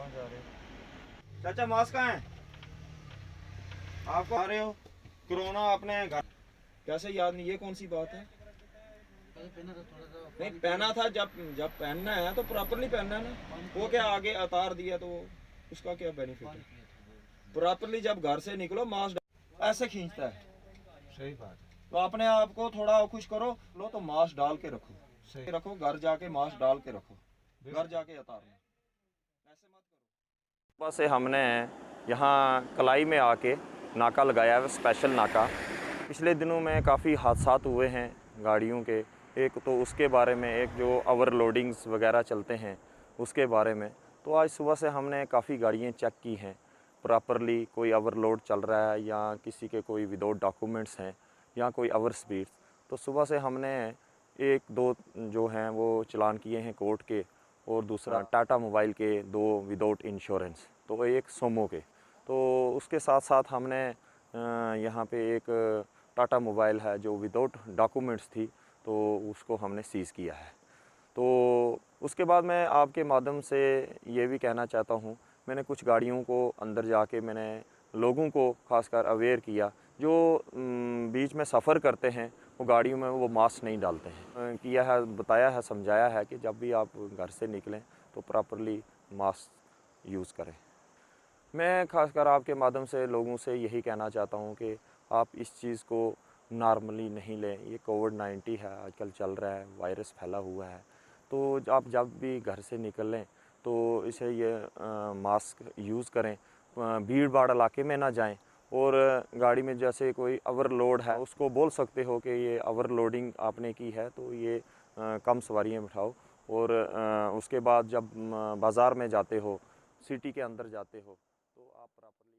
कहाँ जा रहे हो? चाचा मास्क कहाँ है? आपको आ रहे हो कोरोना आपने घर कैसे याद नहीं? ये कौन सी बात है? नहीं पहना था, जब जब पहनना है तो प्रॉपरली पहनना है ना। वो क्या आगे उतार दिया तो उसका क्या बेनिफिट है? प्रॉपरली जब घर से निकलो मास्क ऐसे खींचता है। सही बात है। तो अपने आप को थोड़ा खुश करो, लो तो मास्क डाल के रखो, सही रखो घर जाके मास्क डाल के रखो, घर जाके उतारना, ऐसे मत करो। बस से हमने यहाँ कलाई में आके नाका लगाया है, स्पेशल नाका। पिछले दिनों में काफ़ी हादसात हुए हैं गाड़ियों के, एक तो उसके बारे में, एक जो ओवरलोडिंग्स वगैरह चलते हैं उसके बारे में। तो आज सुबह से हमने काफ़ी गाड़ियाँ चेक की हैं, प्रॉपरली कोई ओवरलोड चल रहा है या किसी के कोई विदाउट डॉक्यूमेंट्स हैं या कोई ओवर स्पीड। तो सुबह से हमने एक दो जो हैं वो चलान किए हैं कोर्ट के, और दूसरा टाटा मोबाइल के 2 विदाउट इंश्योरेंस, तो एक सोमो के। तो उसके साथ साथ हमने यहाँ पे एक टाटा मोबाइल है जो विदाउट डॉक्यूमेंट्स थी, तो उसको हमने सीज़ किया है। तो उसके बाद मैं आपके माध्यम से ये भी कहना चाहता हूँ, मैंने कुछ गाड़ियों को अंदर जाके मैंने लोगों को खासकर अवेयर किया, जो बीच में सफ़र करते हैं वो गाड़ियों में वो मास्क नहीं डालते हैं। किया है, बताया है, समझाया है कि जब भी आप घर से निकलें तो प्रॉपरली मास्क यूज़ करें। मैं खासकर आपके माध्यम से लोगों से यही कहना चाहता हूँ कि आप इस चीज़ को नॉर्मली नहीं लें। ये कोविड-19 है, आजकल चल रहा है, वायरस फैला हुआ है। तो आप जब भी घर से निकलें तो इसे ये मास्क यूज़ करें, भीड़ भाड़ इलाके में ना जाएं, और गाड़ी में जैसे कोई ओवरलोड है उसको बोल सकते हो कि ये ओवरलोडिंग आपने की है तो ये कम सवारियाँ बिठाओ। और उसके बाद जब बाज़ार में जाते हो, सिटी के अंदर जाते हो, तो आप प्रॉपरली